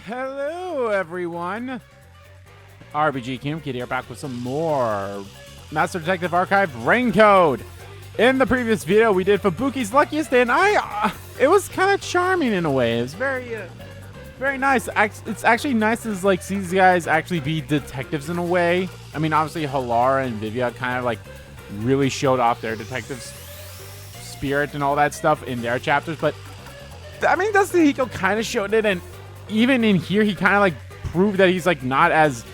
Hello, everyone. RPG Kingdom Kid here, back with some more Master Detective Archive Rain Code. In the previous video, we did Fubuki's Luckiest Day, and it was kind of charming in a way. It was very nice. It's actually nice to like see these guys actually be detectives in a way. I mean, obviously Helara and Vivia kind of like really showed off their detective spirit and all that stuff in their chapters, but I mean, Dasuhiko kind of showed it, and even in here, he kind of like proved that he's like not as,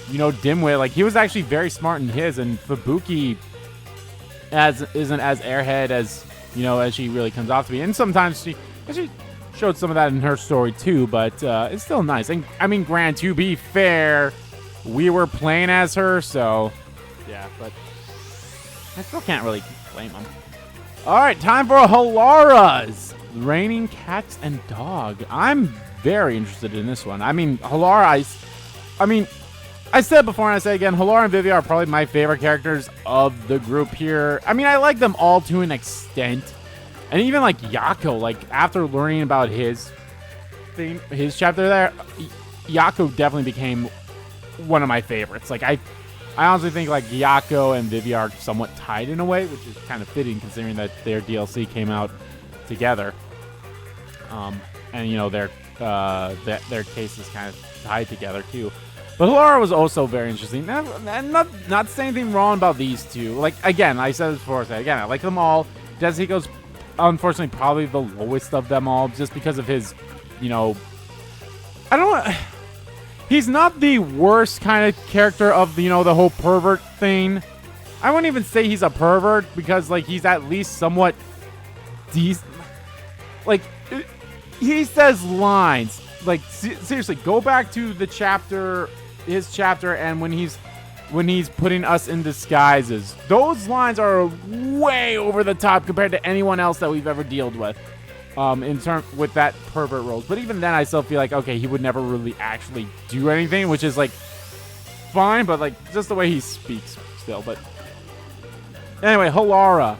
you know, dimwit. Like he was actually very smart in his, and Fubuki isn't as airhead as, you know, as she really comes off to be. And sometimes she showed some of that in her story too, but it's still nice. And I mean, Grant, to be fair, we were playing as her, so yeah, but I still can't really blame him. All right, time for Helara's Raining Cats and Dog. I'm very interested in this one. I mean, Helara, I said before and I say again, Helara and Vivia are probably my favorite characters of the group here. I mean, I like them all to an extent. And even like Yako, like after learning about his chapter there, Yako definitely became one of my favorites. Like I honestly think like Yako and Vivia are somewhat tied in a way, which is kind of fitting considering that their DLC came out together. And you know, their case is kind of tied together too. But Helara was also very interesting. And not saying anything wrong about these two. Like, again, I said this before, I like them all. Dasuhiko's unfortunately probably the lowest of them all, just because of his, you know, he's not the worst kind of character of, you know, the whole pervert thing. I wouldn't even say he's a pervert, because like he's at least somewhat decent. Like, he says lines. Like, seriously, go back to the chapter, his chapter, and when he's putting us in disguises. Those lines are way over the top compared to anyone else that we've ever dealt with, with that pervert roles. But even then, I still feel like, okay, he would never really actually do anything, which is like fine, but like just the way he speaks still. But anyway, Helara.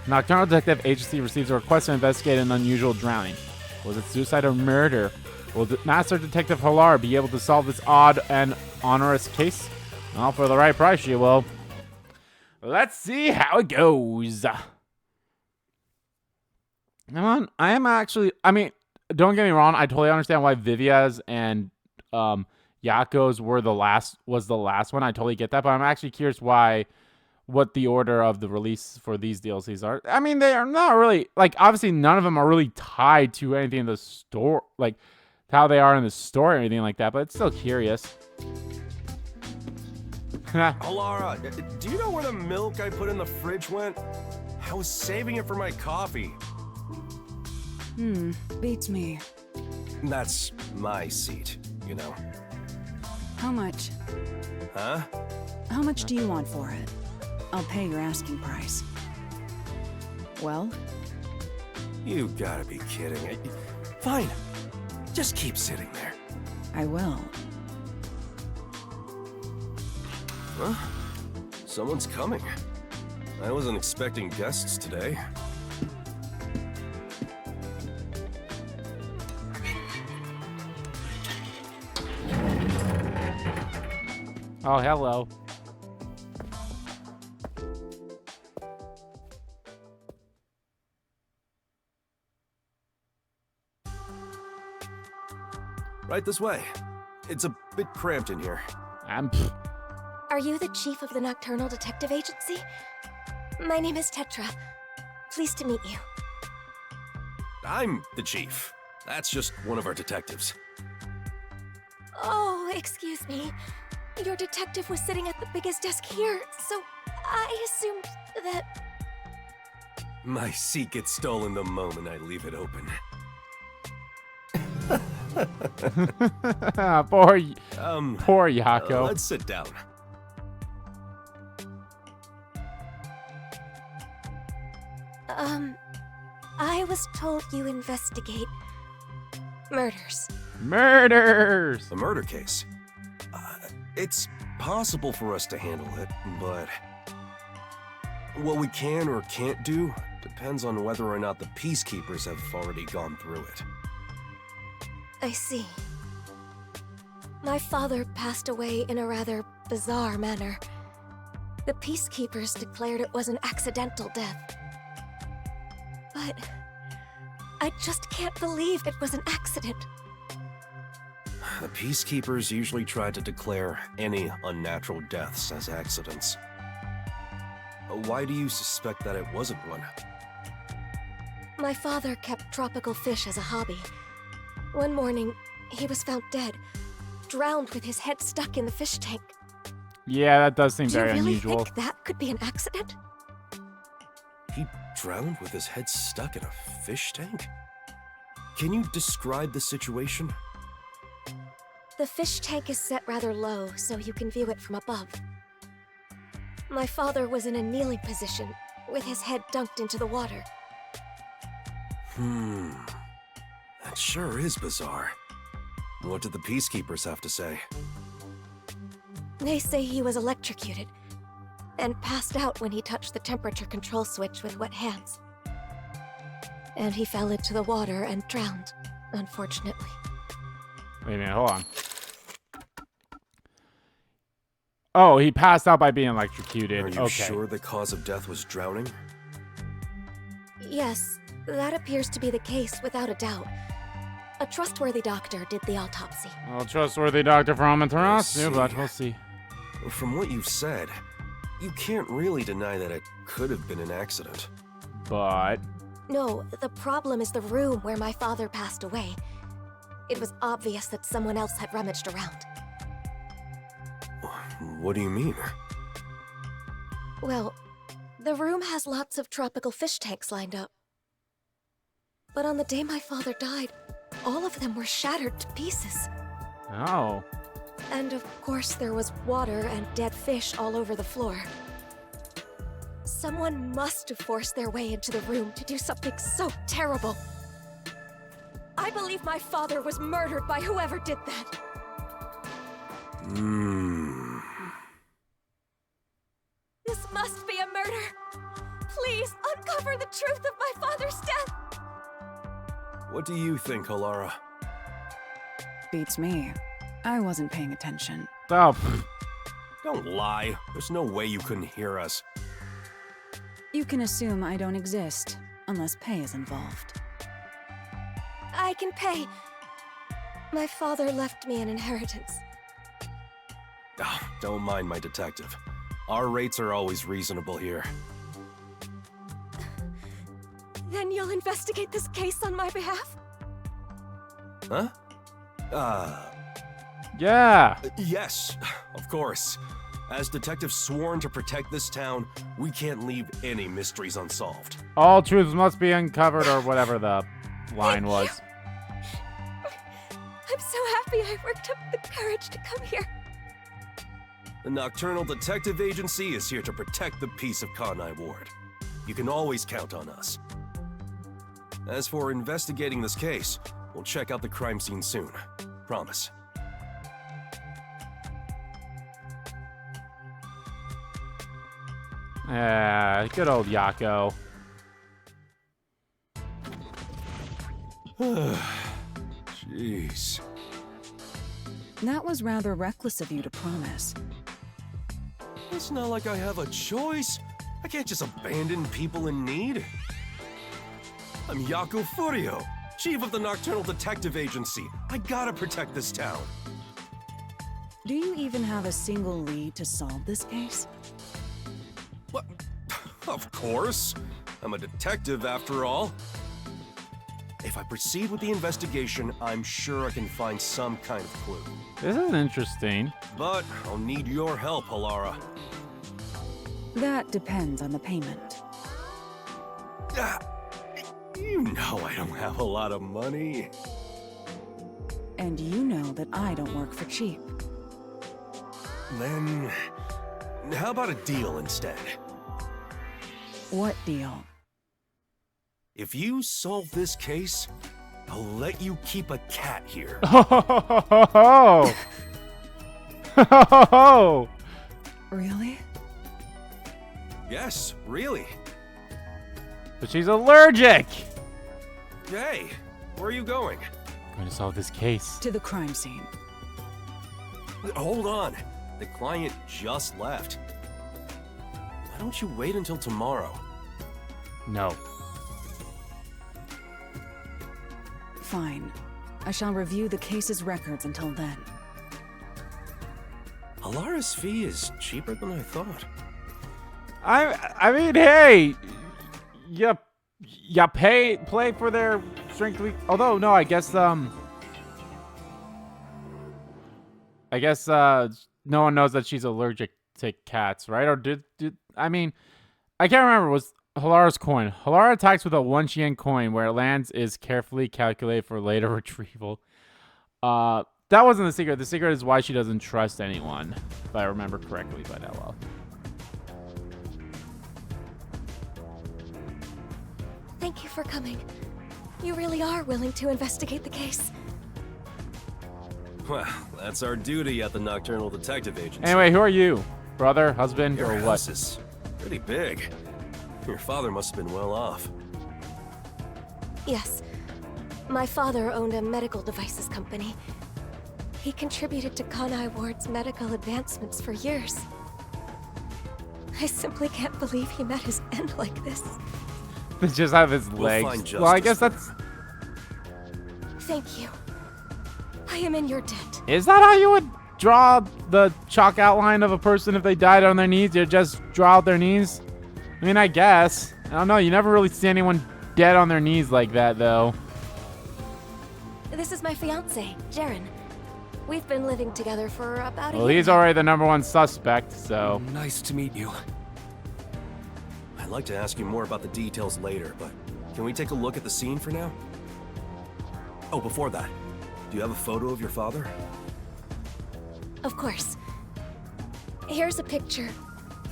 Nocturnal Detective Agency receives a request to investigate an unusual drowning. Was it suicide or murder? Will Master Detective Helara be able to solve this odd and onerous case? Well, for the right price, she will. Let's see how it goes. Come on. I mean, don't get me wrong. I totally understand why Vivia's and Yako's was the last one. I totally get that, but I'm actually curious what the order of the release for these DLCs are. I mean, they are not really, like, obviously none of them are really tied to anything in the store, like how they are in the store or anything like that, but it's still curious. Helara, do you know where the milk I put in the fridge went? I was saving it for my coffee. Beats me. That's my seat, you know. How much? Huh? How much do you want for it? I'll pay your asking price. Well? You gotta be kidding. Fine. Just keep sitting there. I will. Huh? Someone's coming. I wasn't expecting guests today. Oh, hello. Right this way. It's a bit cramped in here. Are you the chief of the Nocturnal Detective Agency? My name is Tetra. Pleased to meet you. I'm the chief. That's just one of our detectives. Oh, excuse me. Your detective was sitting at the biggest desk here, so I assumed that... My seat gets stolen the moment I leave it open. Poor Yako. Let's sit down. I was told you investigate murders. Murders! A murder case. It's possible for us to handle it, but what we can or can't do depends on whether or not the peacekeepers have already gone through it. I see. My father passed away in a rather bizarre manner. The peacekeepers declared it was an accidental death. But I just can't believe it was an accident. The peacekeepers usually try to declare any unnatural deaths as accidents. Why do you suspect that it wasn't one? My father kept tropical fish as a hobby. One morning, he was found dead, drowned with his head stuck in the fish tank. Yeah, that does seem Do you very really unusual. think that could be an accident? He drowned with his head stuck in a fish tank? Can you describe the situation? The fish tank is set rather low, so you can view it from above. My father was in a kneeling position, with his head dunked into the water. That sure is bizarre. What did the peacekeepers have to say? They say he was electrocuted, and passed out when he touched the temperature control switch with wet hands. And he fell into the water and drowned, unfortunately. Wait a minute, hold on. Oh, he passed out by being electrocuted. Are you Okay. sure the cause of death was drowning? Yes, that appears to be the case without a doubt. A trustworthy doctor did the autopsy. Well, trustworthy doctor from I Amaterasu, see. but we'll see. From what you've said, you can't really deny that it could have been an accident. But No, the problem is the room where my father passed away. It was obvious that someone else had rummaged around. What do you mean? Well, the room has lots of tropical fish tanks lined up. But on the day my father died, all of them were shattered to pieces. oh, And of course, there was water and dead fish all over the floor. Someone must have forced their way into the room to do something so terrible. I believe my father was murdered by whoever did that. This must be a murder. Please uncover the truth of my father's death. What do you think, Helara? Beats me. I wasn't paying attention. oh, pff. Don't lie. There's no way you couldn't hear us. You can assume I don't exist, unless pay is involved. I can pay. My father left me an inheritance. Oh, don't mind my detective. Our rates are always reasonable here. Then you'll investigate this case on my behalf? Huh? Yeah. Yes, of course. As detectives sworn to protect this town, we can't leave any mysteries unsolved. All truths must be uncovered, or whatever the line was. I'm so happy I worked up the courage to come here. The Nocturnal Detective Agency is here to protect the peace of Kanai Ward. You can always count on us. As for investigating this case, we'll check out the crime scene soon. Promise. Good old Yako. Jeez. That was rather reckless of you to promise. It's not like I have a choice. I can't just abandon people in need. I'm Yako Furio, chief of the Nocturnal Detective Agency. I gotta protect this town. Do you even have a single lead to solve this case? What? Of course. I'm a detective after all. If I proceed with the investigation, I'm sure I can find some kind of clue. This is interesting. But I'll need your help, Helara. That depends on the payment. Ah, you know I don't have a lot of money. And you know that I don't work for cheap. Then, how about a deal instead? What deal? If you solve this case, I'll let you keep a cat here. Oh. Really? Yes, really. But she's allergic. Hey, where are you going? going to solve this case? To the crime scene. Hold on. The client just left. Why don't you wait until tomorrow? No. Fine. I shall review the case's records until then. Helara's fee is cheaper than I thought. I mean, hey, you play for their strength week. Although no, I guess no one knows that she's allergic to cats, right? Or did I mean, I can't remember. Was Helara's coin? Helara attacks with a 1 yen coin. Where it lands is carefully calculated for later retrieval. That wasn't the secret. The secret is why she doesn't trust anyone, if I remember correctly. But oh well. Thank you for coming. You really are willing to investigate the case. Well, that's our duty at the Nocturnal Detective Agency. Anyway, who are you? Brother, husband, Your or house what? is pretty big. Your father must have been well off. Yes. My father owned a medical devices company. He contributed to Kanai Ward's medical advancements for years. I simply can't believe he met his end like this. To just have his We'll legs. find Well, I justice guess for that's. Thank you. I am in your debt. Is that how you would draw the chalk outline of a person if they died on their knees? You just draw out their knees? I mean, I guess. I don't know. You never really see anyone dead on their knees like that, though. This is my fiance, Jaren. We've been living together for about a Well, year. he's already the #1 suspect, so. Nice to meet you. I'd like to ask you more about the details later, but can we take a look at the scene for now? Oh, before that, do you have a photo of your father? Of course. Here's a picture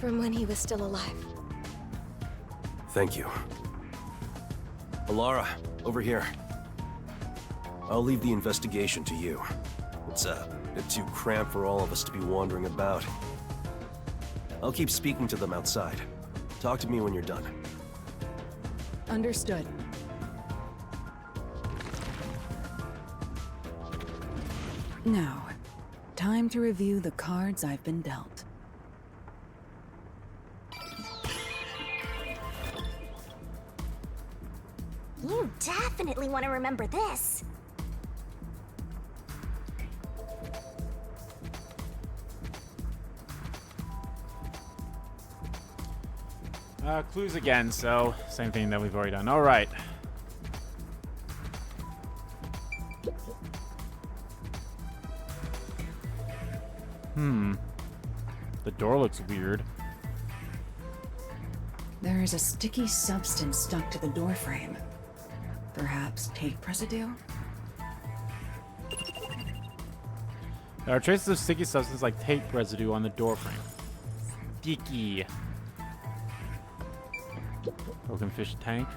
from when he was still alive. Thank you. Helara, over here. I'll leave the investigation to you. It's a bit too cramped for all of us to be wandering about. I'll keep speaking to them outside. Talk to me when you're done. Understood. Now, time to review the cards I've been dealt. You definitely want to remember this. Clues again, so same thing that we've already done. All right. The door looks weird. There is a sticky substance stuck to the doorframe. Perhaps tape residue? There are traces of sticky substance like tape residue on the doorframe. Sticky. Broken fish tank.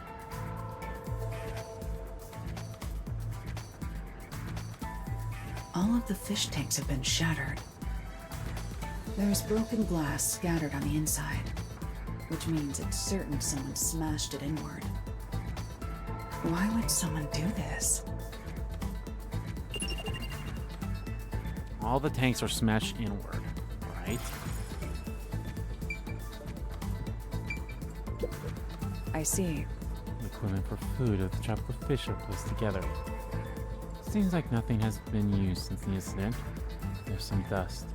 All of the fish tanks have been shattered. There is broken glass scattered on the inside, which means it's certain someone smashed it inward. Why would someone do this? All the tanks are smashed inward, right? I see. Equipment for food of the tropical fish are placed together. Seems like nothing has been used since the incident. There's some dust.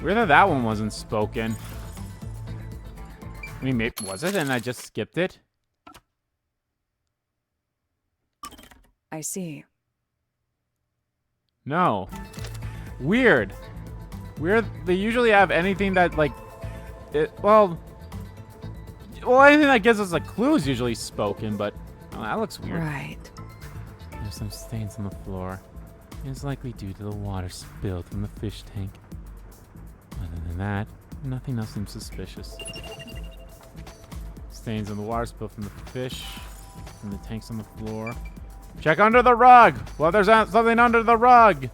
Weird that one wasn't spoken. I mean, maybe was it and I just skipped it? I see. No. Weird. Weird. They usually have anything that, like, well, anything that gives us a clue is usually spoken, but that looks weird. Right. There's some stains on the floor. It's likely due to the water spilled from the fish tank. Other than that, nothing else seems suspicious. Stains on the water spilled from the fish, from the tanks on the floor. Check under the rug! Well, there's something under the rug!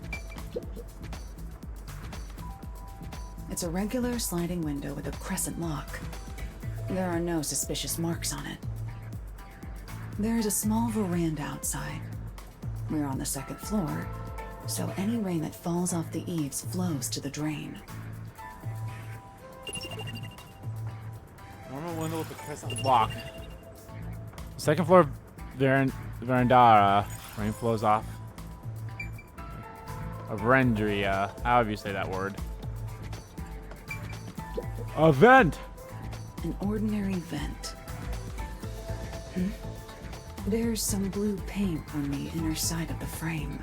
It's a regular sliding window with a crescent lock. There are no suspicious marks on it. There's a small veranda outside. We're on the second floor, so any rain that falls off the eaves flows to the drain. Normal window with the crescent block. Second floor veranda. Rain flows off. A verandria. However you say that word. A vent! An ordinary vent. There's some blue paint on the inner side of the frame.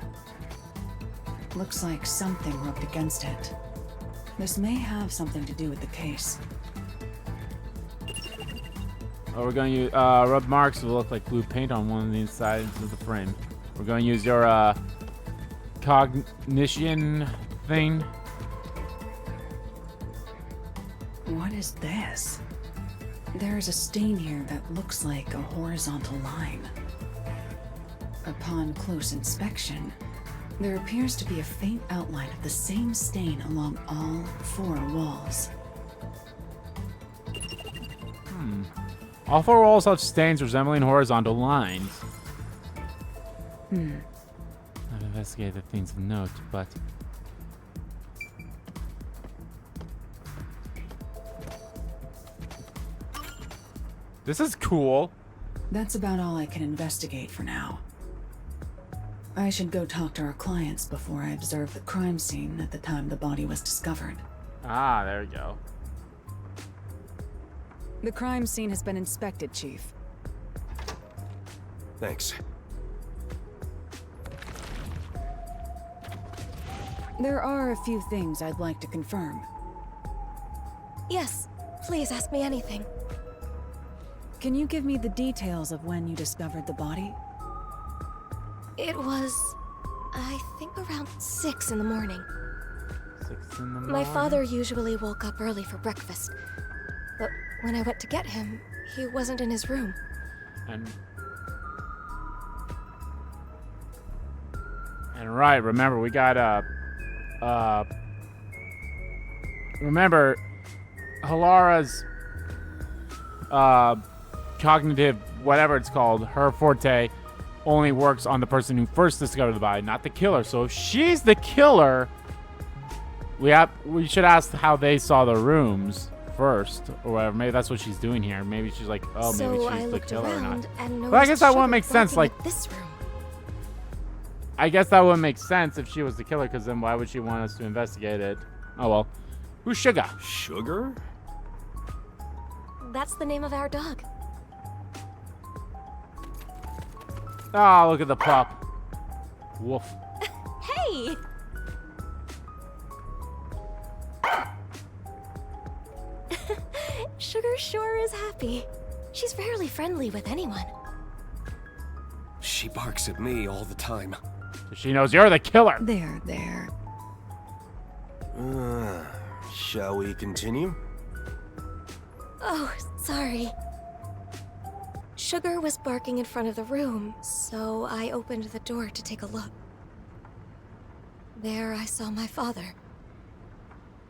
Looks like something rubbed against it. This may have something to do with the case. Oh, we're going to use rub marks will look like blue paint on one of the insides of the frame. We're going to use your cognition thing. What is this? There's a stain here that looks like a horizontal line. Upon close inspection, there appears to be a faint outline of the same stain along all 4 walls. All 4 walls have stains resembling horizontal lines. I've investigated things of note, but... This is cool. That's about all I can investigate for now. I should go talk to our clients before I observe the crime scene at the time the body was discovered. Ah, there we go. The crime scene has been inspected, Chief. Thanks. There are a few things I'd like to confirm. Yes, please ask me anything. Can you give me the details of when you discovered the body? It was, I think, around 6 in the morning. 6 in the morning. My father usually woke up early for breakfast, but when I went to get him, he wasn't in his room. And right, remember, we got remember, Helara's cognitive, whatever it's called, her forte only works on the person who first discovered the body, not the killer. So if she's the killer, we should ask how they saw the rooms first, or whatever. Maybe that's what she's doing here. Maybe she's like, oh, So maybe I she's the looked killer or not. around and But I guess that noticed wouldn't make Sugar sense. barking Like, at this room. I guess that wouldn't make sense if she was the killer, because then why would she want us to investigate it? Oh well. Who's Sugar? Sugar? That's the name of our dog. Oh, look at the pup. Woof. Hey! Sugar sure is happy. She's rarely friendly with anyone. She barks at me all the time. So she knows you're the killer. There. Shall we continue? Oh, sorry. Sugar was barking in front of the room, so I opened the door to take a look. There I saw my father.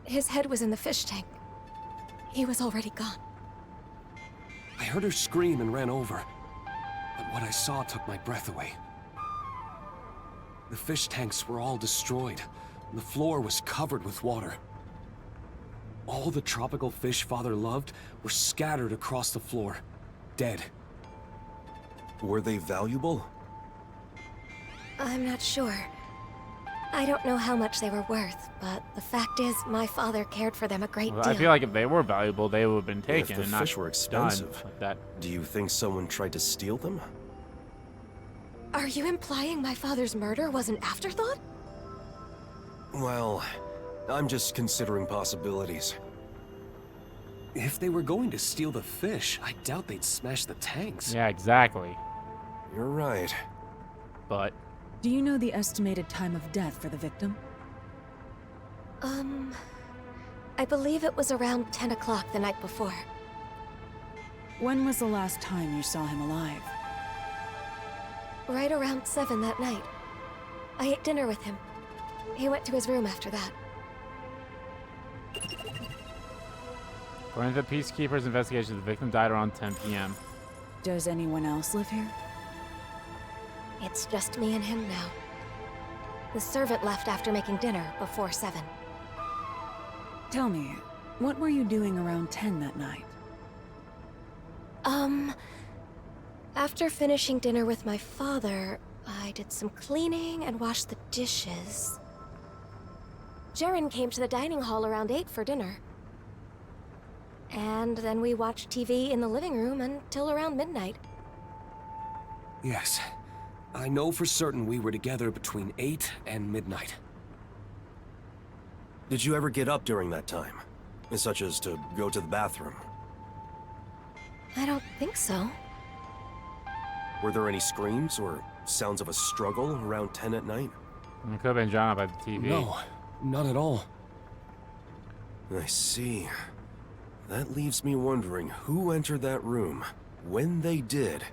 His head was in the fish tank. He was already gone. I heard her scream and ran over, but what I saw took my breath away. The fish tanks were all destroyed, and the floor was covered with water. All the tropical fish Father loved were scattered across the floor, dead. Were they valuable? I'm not sure. I don't know how much they were worth, but the fact is, my father cared for them a great Well, deal. I feel like if they were valuable, they would have been If taken the and not fish were done expensive, like that. do you think someone tried to steal them? Are you implying my father's murder was an afterthought? Well, I'm just considering possibilities. If they were going to steal the fish, I doubt they'd smash the tanks. Yeah, exactly. You're right. But Do you know the estimated time of death for the victim? I believe it was around 10 o'clock the night before. When was the last time you saw him alive? Right around 7 that night. I ate dinner with him. He went to his room after that. according to the Peacekeeper's investigation, the victim died around 10 p.m. Does anyone else live here? It's just me and him now. The servant left after making dinner before 7. Tell me, what were you doing around 10 that night? After finishing dinner with my father, I did some cleaning and washed the dishes. Jaren came to the dining hall around 8 for dinner. And then we watched TV in the living room until around midnight. Yes. I know for certain we were together between 8 and midnight. Did you ever get up during that time? Such as to go to the bathroom? I don't think so. Were there any screams or sounds of a struggle around 10 at night? It could have been John by the TV. No, not at all. I see. That leaves me wondering who entered that room, when they did,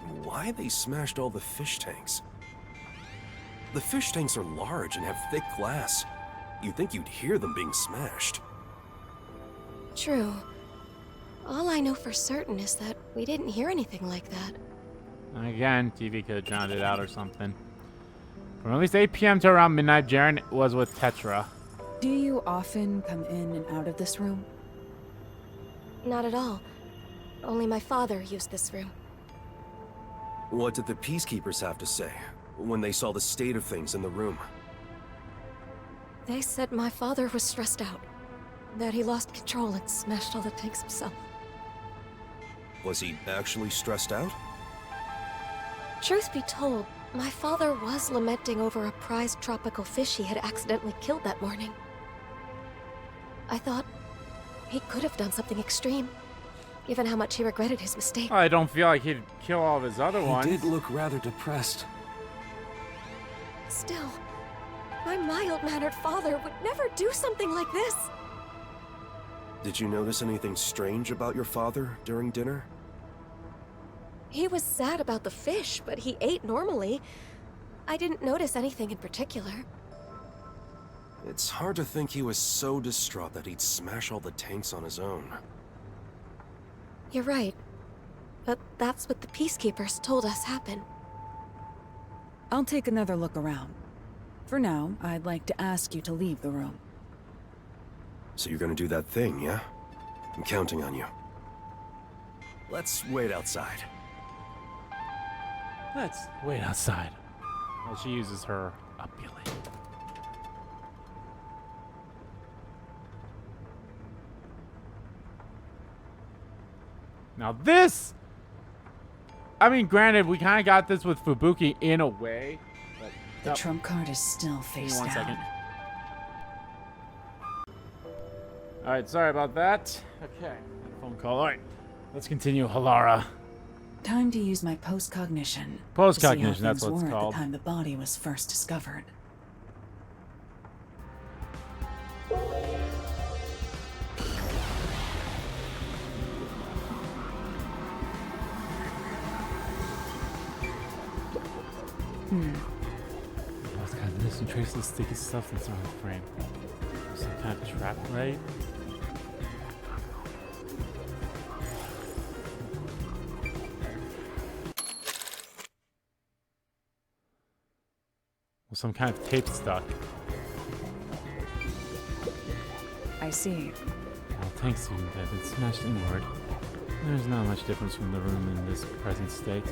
and why they smashed all the fish tanks. The fish tanks are large and have thick glass. You'd think you'd hear them being smashed. True. All I know for certain is that we didn't hear anything like that. Again, TV could have drowned it out or something. From at least 8 p.m. to around midnight, Jaren was with Tetra. Do you often come in and out of this room? Not at all. Only my father used this room. What did the peacekeepers have to say when they saw the state of things in the room? They said my father was stressed out. That he lost control and smashed all the tanks himself. Was he actually stressed out? Truth be told, my father was lamenting over a prized tropical fish he had accidentally killed that morning. I thought he could have done something extreme, given how much he regretted his mistake. I don't feel like he'd kill all of his other ones. He did look rather depressed. Still, my mild-mannered father would never do something like this. Did you notice anything strange about your father during dinner? He was sad about the fish, but he ate normally. I didn't notice anything in particular. It's hard to think he was so distraught that he'd smash all the tanks on his own. You're right. But that's what the peacekeepers told us happened. I'll take another look around. For now, I'd like to ask you to leave the room. So you're gonna do that thing, yeah? I'm counting on you. Let's wait outside. Let's wait outside while she uses her opulent. Now this, I mean, granted, we kind of got this with Fubuki in a way. But The trump card is still face Give me down. 1 second. All right, sorry about that. Okay, phone call. All right, let's continue. Helara. Time to use my postcognition. Postcognition, to see how that's things what it's were called. At the time the body was first discovered. Lost cognition traces the sticky substance around the frame. Some kind of trap, right? Well, some kind of tape stuck. I see. All tanks seem to have been smashed inward. There's not much difference from the room in this present state.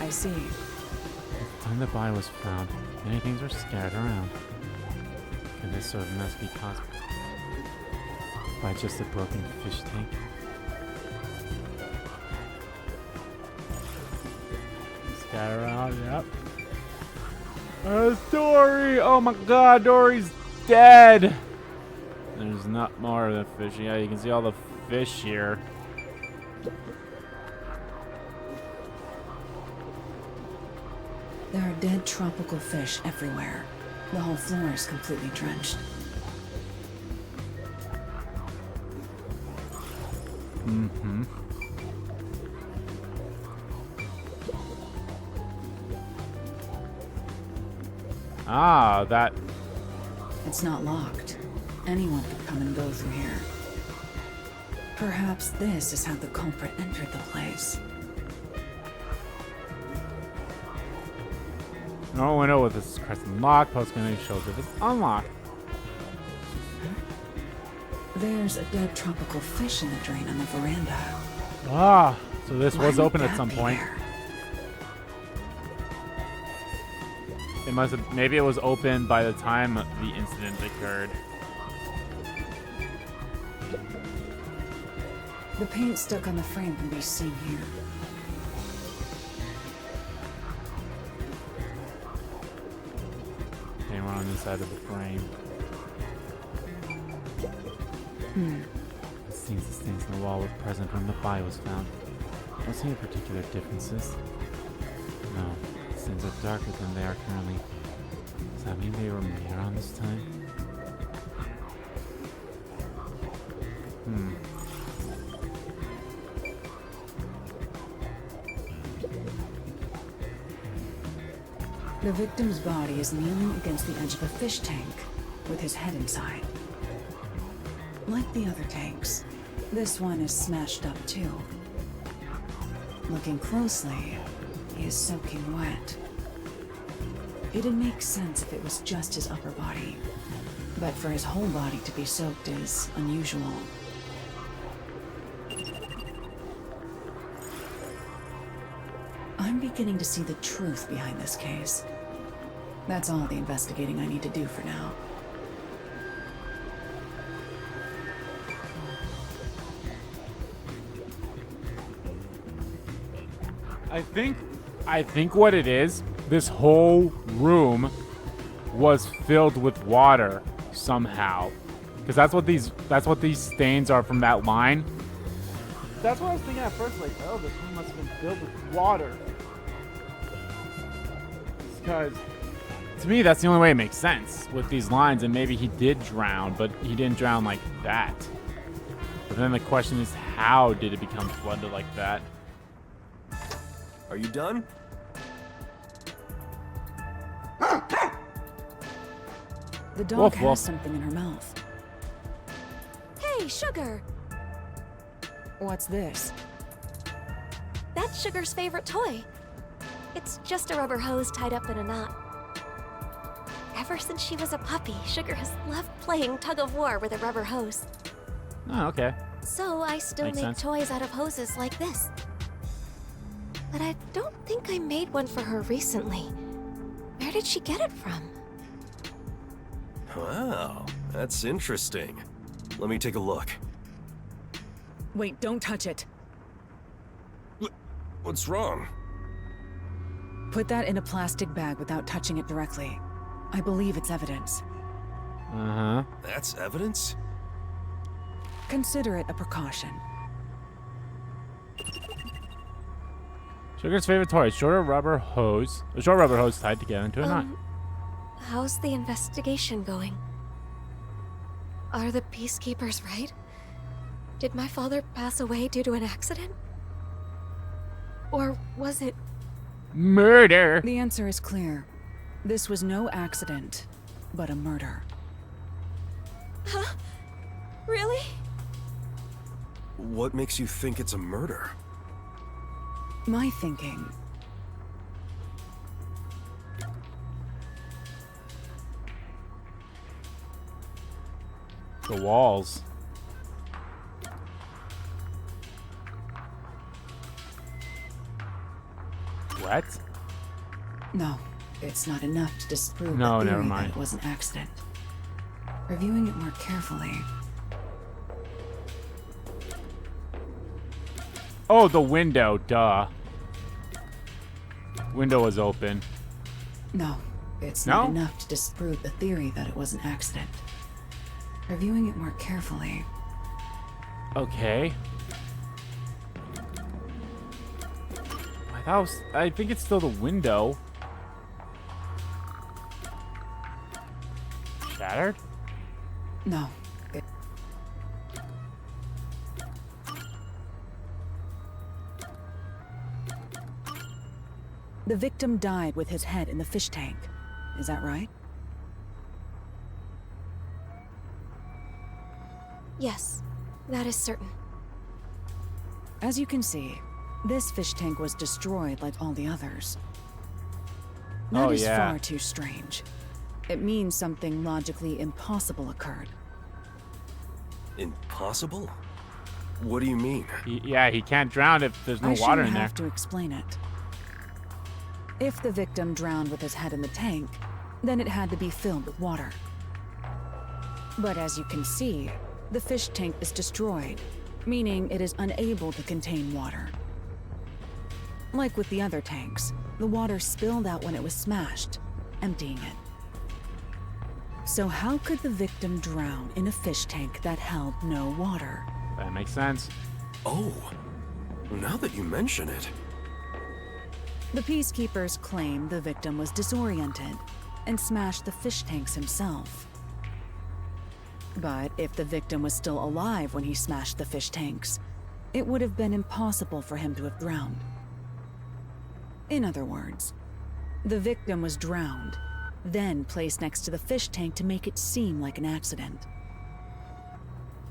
I see. At the time the body was found, many things were scattered around. Could this sort of mess be caused by just a broken fish tank? Scatter around, yep. Dory! Oh my god, Dory's dead! There's not more of the fish. Yeah, you can see all the fish here. There are dead tropical fish everywhere. The whole floor is completely drenched. Mm-hmm. Ah, that... It's not locked. Anyone could come and go through here. Perhaps this is how the culprit entered the place. No window with this crescent lock. Post menu shows if it's unlocked. There's a dead tropical fish in the drain on the veranda. Ah, so this Why was would open at that some be point. there? It must have, maybe it was open by the time the incident occurred. The paint stuck on the frame can be seen here. Came on this side of the frame. It seems the stains in the wall were present when the body was found. Don't see any particular differences. No, the stains are darker than they are currently. Does that mean they were made around this time? The victim's body is kneeling against the edge of a fish tank, with his head inside. Like the other tanks, this one is smashed up too. Looking closely, he is soaking wet. It'd make sense if it was just his upper body, but for his whole body to be soaked is unusual. I'm beginning to see the truth behind this case. That's all the investigating I need to do for now. I think what it is, this whole room was filled with water somehow. Because that's what these stains are from that line. That's what I was thinking at first, like, oh, this room must have been filled with water. Because to me, that's the only way it makes sense with these lines, and maybe he did drown, but he didn't drown like that. But then the question is, how did it become flooded like that? Are you done? The dog Woof, has woof. something in her mouth. Hey, Sugar! What's this? That's Sugar's favorite toy. It's just a rubber hose tied up in a knot. Ever since she was a puppy, Sugar has loved playing tug-of-war with a rubber hose. Oh, okay. So I still Makes make sense. toys out of hoses like this. But I don't think I made one for her recently. Where did she get it from? Wow, that's interesting. Let me take a look. Wait, don't touch it. What's wrong? Put that in a plastic bag without touching it directly. I believe it's evidence. Uh-huh. That's evidence? Consider it a precaution. Sugar's favorite toy, a short rubber hose tied together into a knot. How's the investigation going? Are the peacekeepers right? Did my father pass away due to an accident? Or was it... Murder! The answer is clear. This was no accident, but a murder. Huh? Really? What makes you think it's a murder? My thinking. The walls. What? No, it's not enough to disprove No, the theory never mind. that it was an accident. Reviewing it more carefully, Oh, the window, duh. Window was open. no, it's No? not enough to disprove the theory that it was an accident. Reviewing it more carefully, Okay. I think it's still the window. Shattered? no. The victim died with his head in the fish tank. Is that right? Yes, that is certain. As you can see, this fish tank was destroyed like all the others. That is far too strange. It means something logically impossible occurred. Impossible? What do you mean? He can't drown if there's no I water in shouldn't there. have to explain it. If the victim drowned with his head in the tank, then it had to be filled with water. But as you can see, the fish tank is destroyed, meaning it is unable to contain water. Like with the other tanks, the water spilled out when it was smashed, emptying it. So how could the victim drown in a fish tank that held no water? That makes sense. Oh, now that you mention it. The peacekeepers claim the victim was disoriented and smashed the fish tanks himself. But if the victim was still alive when he smashed the fish tanks, it would have been impossible for him to have drowned. In other words, the victim was drowned, then placed next to the fish tank to make it seem like an accident.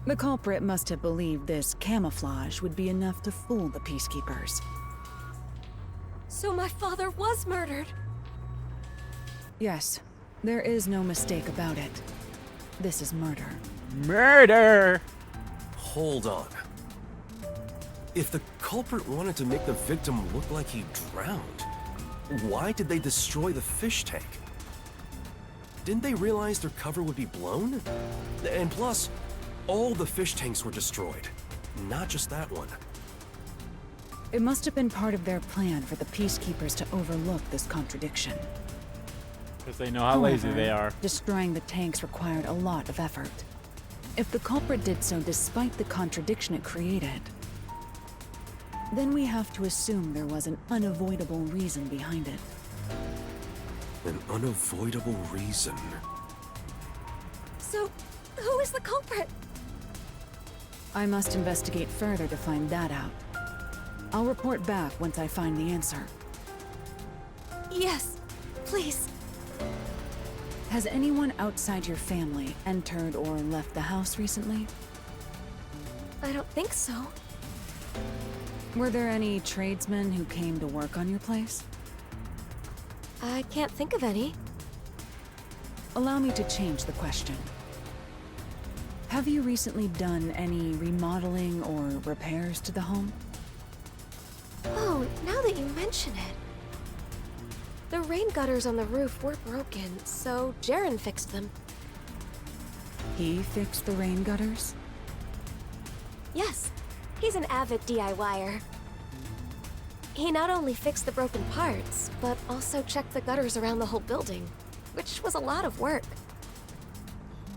The culprit must have believed this camouflage would be enough to fool the peacekeepers. So my father was murdered. Yes, there is no mistake about it. This is murder. Murder! Hold on. If the culprit wanted to make the victim look like he drowned, why did they destroy the fish tank? Didn't they realize their cover would be blown? And plus, all the fish tanks were destroyed, not just that one. It must have been part of their plan for the peacekeepers to overlook this contradiction. Because they know how lazy they are. Destroying the tanks required a lot of effort. If the culprit did so despite the contradiction it created, then we have to assume there was an unavoidable reason behind it. An unavoidable reason. So, who is the culprit? I must investigate further to find that out. I'll report back once I find the answer. Yes, please. Has anyone outside your family entered or left the house recently? I don't think so. Were there any tradesmen who came to work on your place? I can't think of any. Allow me to change the question. Have you recently done any remodeling or repairs to the home? Oh, now that you mention it. The rain gutters on the roof were broken, so Jaren fixed them. He fixed the rain gutters? Yes, he's an avid DIYer. He not only fixed the broken parts, but also checked the gutters around the whole building, which was a lot of work.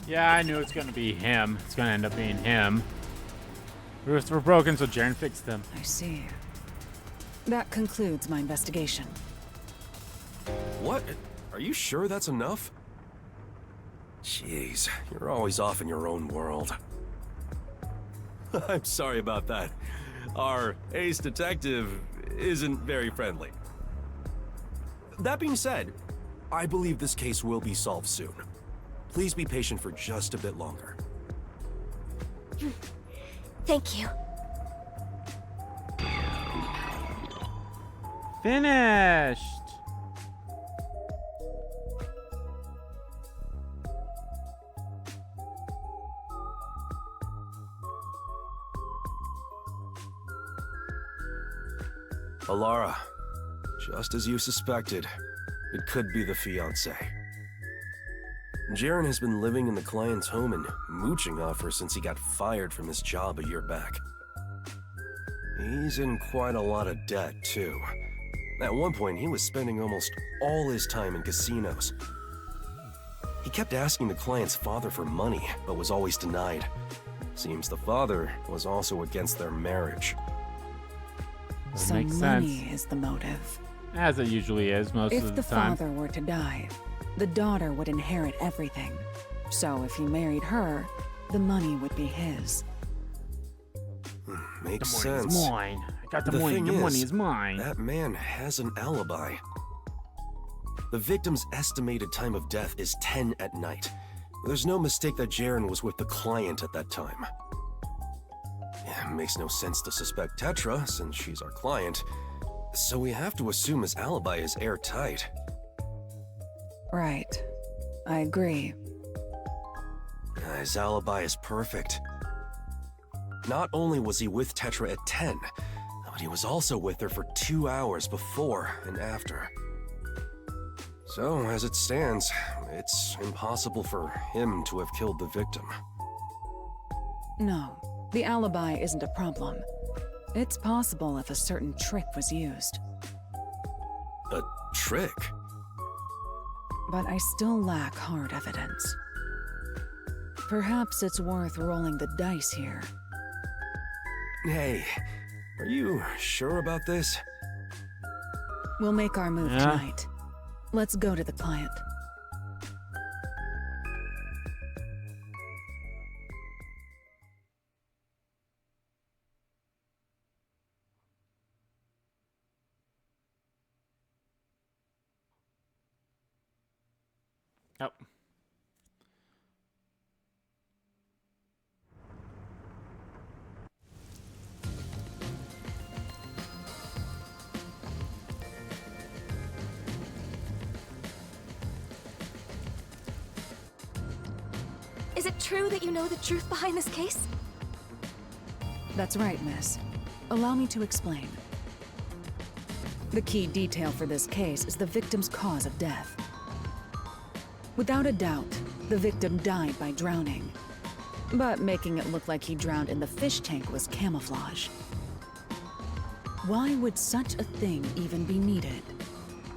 Yeah, I knew it's gonna be him. It's gonna end up being him. Roofs were broken, so Jaren fixed them. I see. That concludes my investigation. What? Are you sure that's enough? Jeez, you're always off in your own world. I'm sorry about that. Our ace detective isn't very friendly. That being said, I believe this case will be solved soon. Please be patient for just a bit longer. Thank you. Finished! Helara, just as you suspected, it could be the fiancé. Jaren has been living in the client's home and mooching off her since he got fired from his job a year back. He's in quite a lot of debt, too. At one point, he was spending almost all his time in casinos. He kept asking the client's father for money, but was always denied. Seems the father was also against their marriage. So makes money sense. is the motive. As it usually is most If of the the time. father were to die, the daughter would inherit everything. So if he married her, the money would be his. Makes The money sense. is mine. I got the The money. thing The money is, is mine. That man has an alibi. The victim's estimated time of death is 10 at night, There's no mistake that Jaren was with the client at that time. Yeah, it makes no sense to suspect Tetra, since she's our client, so we have to assume his alibi is airtight. Right. I agree. His alibi is perfect. Not only was he with Tetra at 10, but he was also with her for 2 hours before and after. So, as it stands, it's impossible for him to have killed the victim. No, the alibi isn't a problem. It's possible if a certain trick was used. A trick? But I still lack hard evidence. Perhaps it's worth rolling the dice here. Hey, are you sure about this? We'll make our move tonight. Let's go to the client. Yep. Is it true that you know the truth behind this case? That's right, miss. Allow me to explain. The key detail for this case is the victim's cause of death. Without a doubt, the victim died by drowning. But making it look like he drowned in the fish tank was camouflage. Why would such a thing even be needed?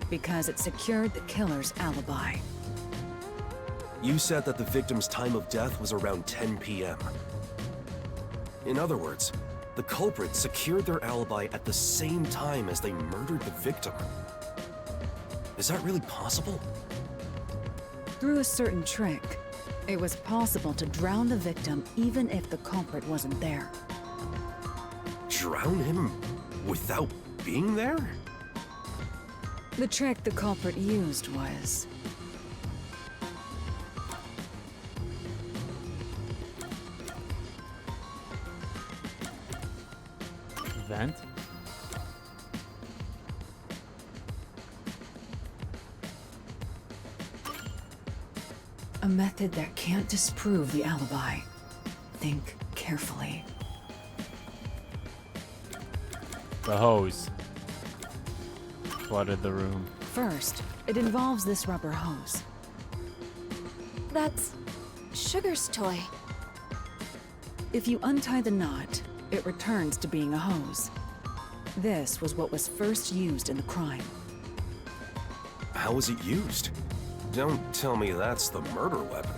Because it secured the killer's alibi. You said that the victim's time of death was around 10 p.m. In other words, the culprit secured their alibi at the same time as they murdered the victim. Is that really possible? Through a certain trick, it was possible to drown the victim even if the culprit wasn't there. Drown him without being there? The trick the culprit used was... Vent? a method that can't disprove the alibi. Think carefully. The hose flooded the room. First, it involves this rubber hose. That's Sugar's toy. If you untie the knot, it returns to being a hose. This was what was first used in the crime. How was it used? Don't tell me that's the murder weapon.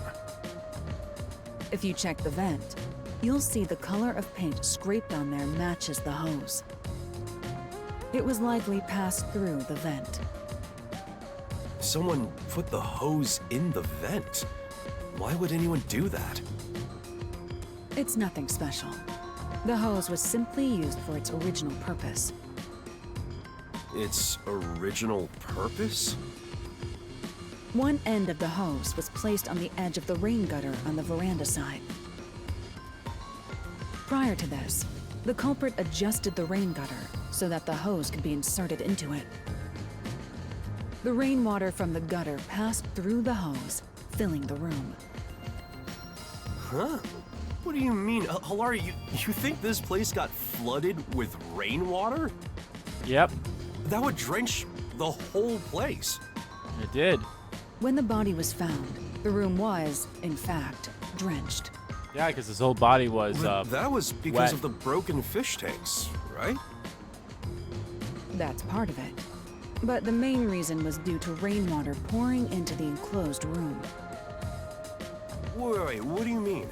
If you check the vent, you'll see the color of paint scraped on there matches the hose. It was likely passed through the vent. Someone put the hose in the vent. Why would anyone do that? It's nothing special. The hose was simply used for its original purpose. Its original purpose? One end of the hose was placed on the edge of the rain gutter on the veranda side. Prior to this, the culprit adjusted the rain gutter so that the hose could be inserted into it. The rainwater from the gutter passed through the hose, filling the room. Huh? What do you mean? Helara, you think this place got flooded with rainwater? Yep, That would drench the whole place. it did. When the body was found, the room was, in fact, drenched. Yeah, because his whole body was But that was because wet. of the broken fish tanks, right? That's part of it. But the main reason was due to rainwater pouring into the enclosed room. Wait, what do you mean?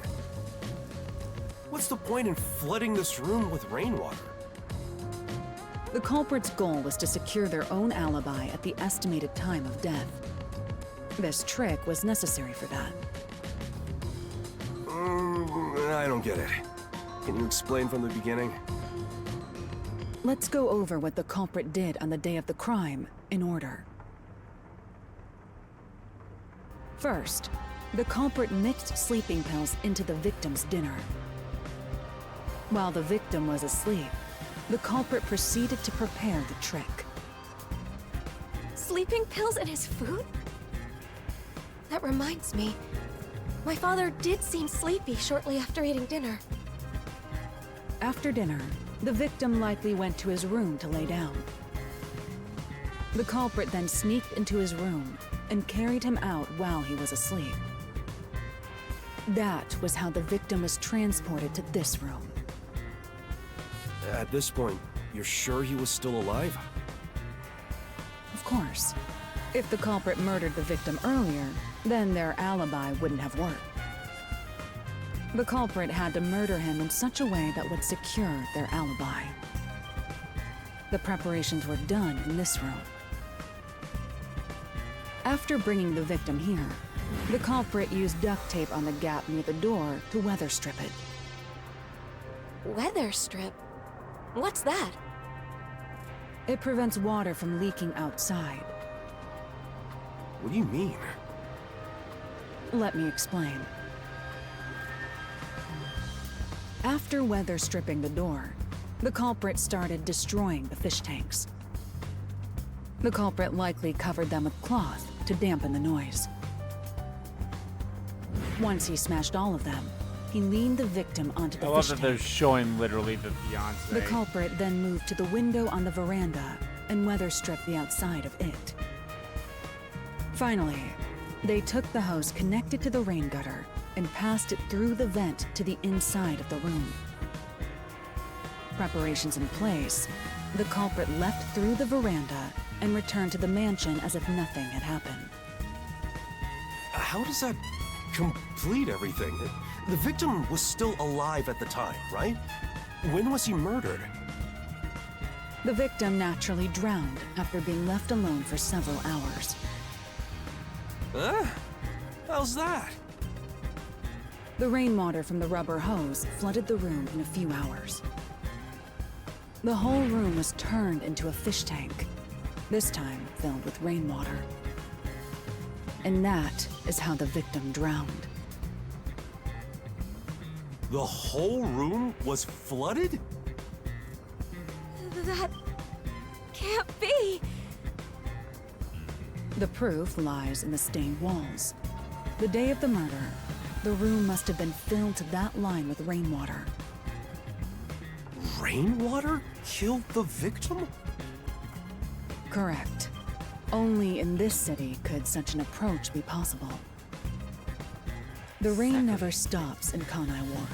What's the point in flooding this room with rainwater? The culprit's goal was to secure their own alibi at the estimated time of death. This trick was necessary for that. I don't get it. Can you explain from the beginning? Let's go over what the culprit did on the day of the crime, in order. First, the culprit mixed sleeping pills into the victim's dinner. While the victim was asleep, the culprit proceeded to prepare the trick. Sleeping pills in his food? That reminds me. My father did seem sleepy shortly after eating dinner. After dinner, the victim likely went to his room to lay down. The culprit then sneaked into his room and carried him out while he was asleep. That was how the victim was transported to this room. At this point, you're sure he was still alive? Of course. If the culprit murdered the victim earlier, then their alibi wouldn't have worked. The culprit had to murder him in such a way that would secure their alibi. The preparations were done in this room. After bringing the victim here, the culprit used duct tape on the gap near the door to weather strip it. Weather strip? What's that? It prevents water from leaking outside. What do you mean? Let me explain. After weather stripping the door, the culprit started destroying the fish tanks. The culprit likely covered them with cloth to dampen the noise. Once he smashed all of them, he leaned the victim onto the I love fish that tank. they're showing literally the fiance. The culprit then moved to the window on the veranda and weather stripped the outside of it. Finally, they took the hose connected to the rain gutter and passed it through the vent to the inside of the room. Preparations in place, the culprit left through the veranda and returned to the mansion as if nothing had happened. How does that complete everything? The victim was still alive at the time, right? When was he murdered? The victim naturally drowned after being left alone for several hours. Huh? How's that? The rainwater from the rubber hose flooded the room in a few hours. The whole room was turned into a fish tank, this time filled with rainwater. And that is how the victim drowned. The whole room was flooded? That can't be. The proof lies in the stained walls. The day of the murder, the room must have been filled to that line with rainwater. Rainwater killed the victim? Correct. Only in this city could such an approach be possible. The rain never stops in Kanai Ward.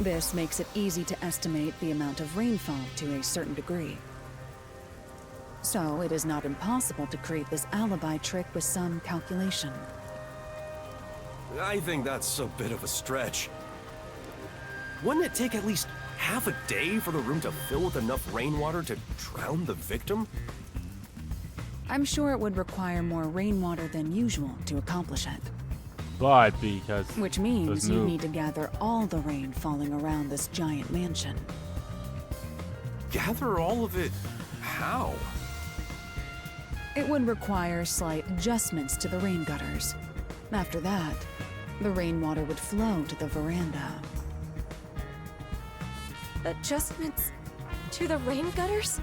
This makes it easy to estimate the amount of rainfall to a certain degree. So it is not impossible to create this alibi trick with some calculation. I think that's a bit of a stretch. Wouldn't it take at least half a day for the room to fill with enough rainwater to drown the victim? I'm sure it would require more rainwater than usual to accomplish it. But because Which means those you move. need to gather all the rain falling around this giant mansion. Gather all of it how? It would require slight adjustments to the rain gutters. After that, the rainwater would flow to the veranda. Adjustments to the rain gutters?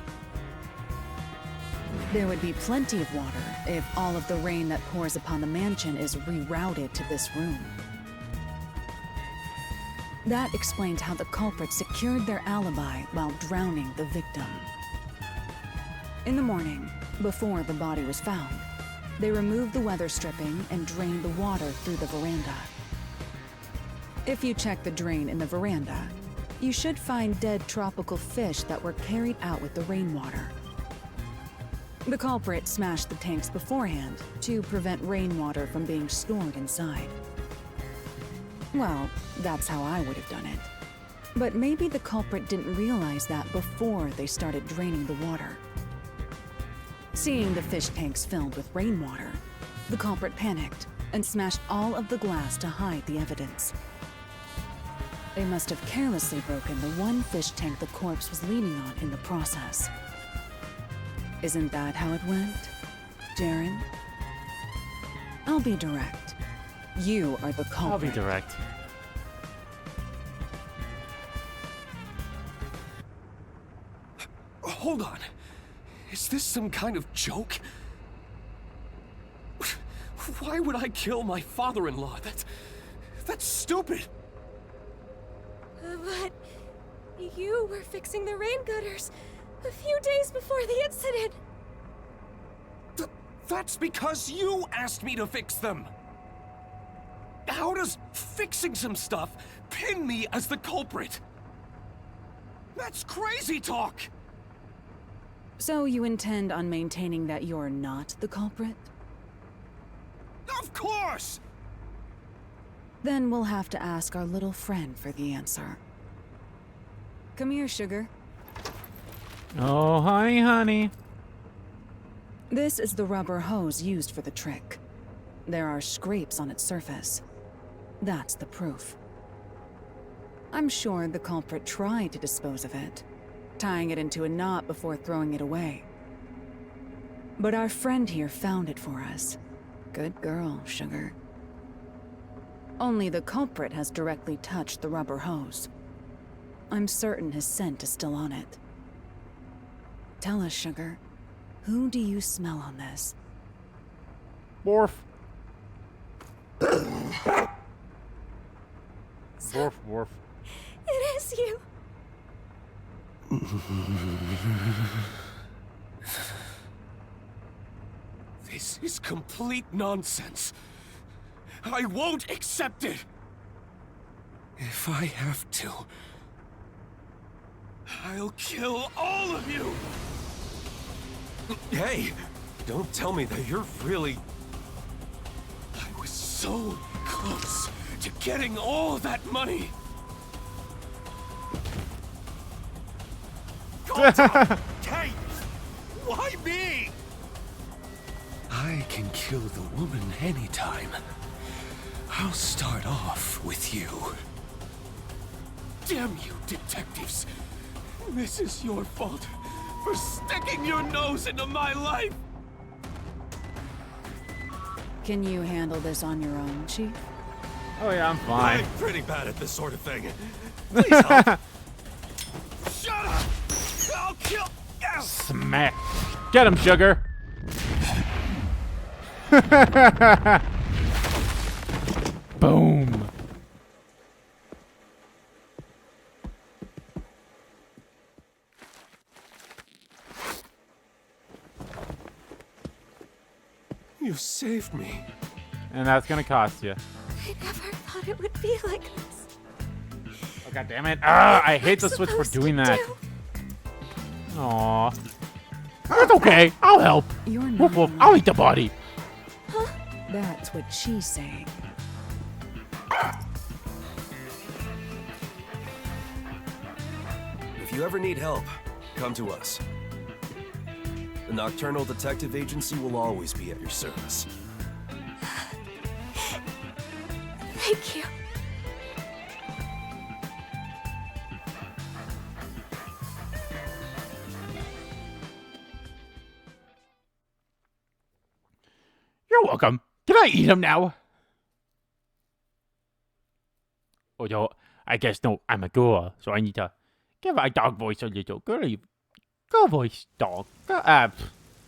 There would be plenty of water if all of the rain that pours upon the mansion is rerouted to this room. That explains how the culprit secured their alibi while drowning the victim. In the morning, before the body was found, they removed the weather stripping and drained the water through the veranda. If you check the drain in the veranda, you should find dead tropical fish that were carried out with the rainwater. The culprit smashed the tanks beforehand to prevent rainwater from being stored inside. Well, that's how I would have done it. But maybe the culprit didn't realize that before they started draining the water. Seeing the fish tanks filled with rainwater, the culprit panicked and smashed all of the glass to hide the evidence. They must have carelessly broken the one fish tank the corpse was leaning on in the process. Isn't that how it went, Darren? I'll be direct. You are the culprit. I'll be direct. Hold on. Is this some kind of joke? Why would I kill my father-in-law? That's stupid. But you were fixing the rain gutters a few days before the incident. That's because you asked me to fix them. How does fixing some stuff pin me as the culprit? That's crazy talk! So you intend on maintaining that you're not the culprit? Of course! Then we'll have to ask our little friend for the answer. Come here, sugar. Oh, honey, honey. This is the rubber hose used for the trick. There are scrapes on its surface. That's the proof. I'm sure the culprit tried to dispose of it, tying it into a knot before throwing it away. But our friend here found it for us. Good girl, sugar. Only the culprit has directly touched the rubber hose. I'm certain his scent is still on it. Tell us, sugar, who do you smell on this? Borf. Borf, borf. It is you. This is complete nonsense. I won't accept it. If I have to, I'll kill all of you. Hey, don't tell me that you're really... I was so close to getting all that money. Hey, why me? I can kill the woman anytime. I'll start off with you. Damn you, detectives! This is your fault for sticking your nose into my life! Can you handle this on your own, Chief? Oh yeah, I'm fine. I'm pretty bad at this sort of thing. Please help. Shut up! I'll kill... Ow. Smack. Get him, sugar. Boom. You saved me. And that's gonna cost you. I never thought it would be like this. Oh, God damn it. Ah, I hate the I'm switch for supposed to doing that. do. Aw. That's okay. I'll help. You're Woof not. woof. I'll eat the body. That's what she's saying. If you ever need help, come to us. The Nocturnal Detective Agency will always be at your service. Thank you. You're welcome. Can I eat him now? Oh, no. I guess no. I'm a girl, so I need to give my dog voice a little girly. Girl voice dog. I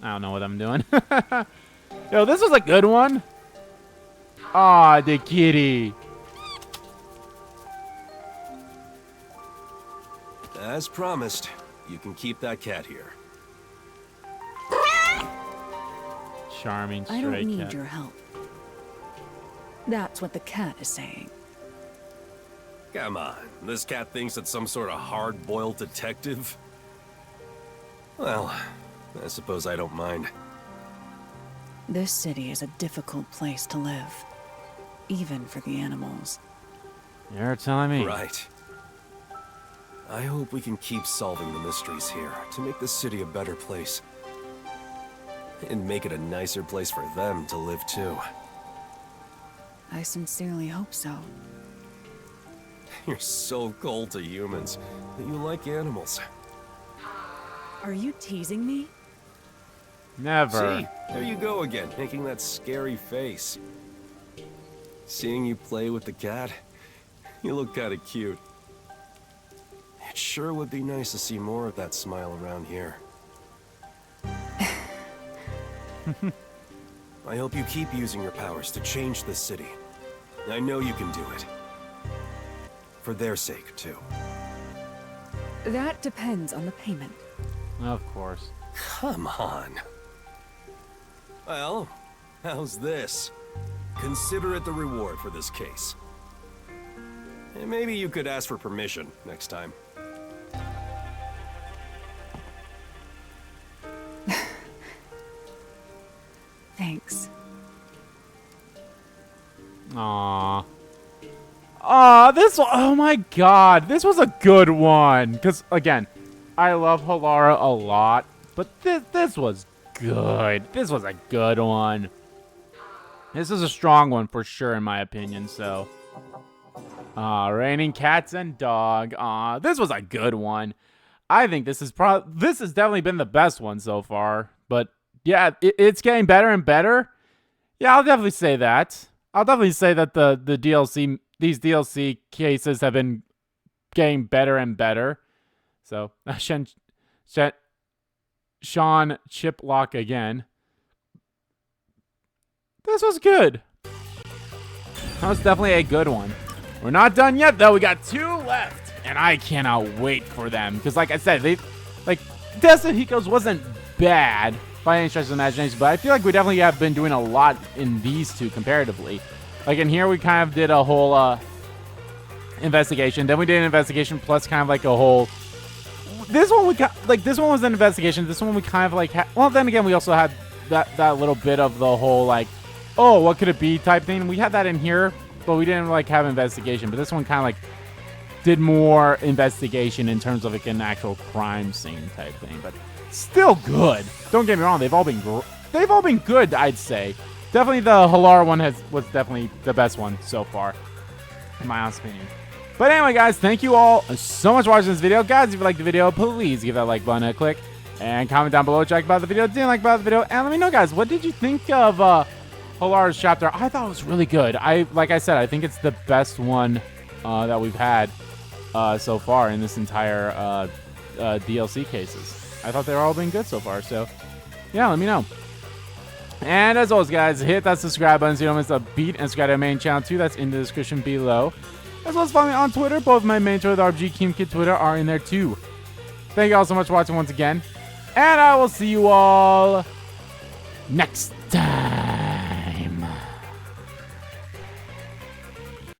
don't know what I'm doing. Yo, this was a good one. Aw, the kitty. As promised, you can keep that cat here. Charming stray I don't need cat. your help. That's what the cat is saying. Come on, this cat thinks it's some sort of hard-boiled detective? Well, I suppose I don't mind. This city is a difficult place to live, even for the animals. You're telling me. Right. I hope we can keep solving the mysteries here to make this city a better place. And make it a nicer place for them to live too. I sincerely hope so. You're so cold to humans, but you like animals. Are you teasing me? Never. See, there you go again, making that scary face. Seeing you play with the cat, you look kinda cute. It sure would be nice to see more of that smile around here. I hope you keep using your powers to change this city. I know you can do it. For their sake, too. That depends on the payment. Of course. Come on. Well, how's this? Consider it the reward for this case. And maybe you could ask for permission next time. Thanks. Aww. Aw, oh my god, this was a good one. Because, again, I love Helara a lot, but this was good. This was a good one. This is a strong one for sure, in my opinion, so. Raining cats and dog. This was a good one. I think this has definitely been the best one so far, but yeah, it's getting better and better. Yeah, I'll definitely say that. I'll definitely say that these DLC cases have been getting better and better. So, Sean Chiplock again. This was good. That was definitely a good one. We're not done yet, though. We got 2 left, and I cannot wait for them. Because, like I said, Deaths of Hikos wasn't bad by any stretch of the imagination, but I feel like we definitely have been doing a lot in these 2 comparatively. Like in here, we kind of did a whole investigation. Then we did an investigation plus kind of like a whole. This one this one was an investigation. This one we kind of like. Well, then again, we also had that little bit of the whole like, oh, what could it be type thing. We had that in here, but we didn't like have investigation. But this one kind of like did more investigation in terms of like an actual crime scene type thing. But still good. Don't get me wrong. They've all been good, I'd say. Definitely the Helara one was definitely the best one so far, in my honest opinion. But anyway, guys, thank you all so much for watching this video. Guys, if you liked the video, please give that like button a click. And comment down below what you liked about the video, didn't like about the video. And let me know, guys, what did you think of Helara's chapter? I thought it was really good. Like I said, I think it's the best one that we've had so far in this entire DLC cases. I thought they've all been good so far. So, yeah, let me know. And as always, guys, hit that subscribe button so you don't miss a beat, and subscribe to my main channel too. That's in the description below. As well as follow me on Twitter. Both my main Twitter, the RPG Keem Kid Twitter, are in there too. Thank you all so much for watching once again. And I will see you all next time.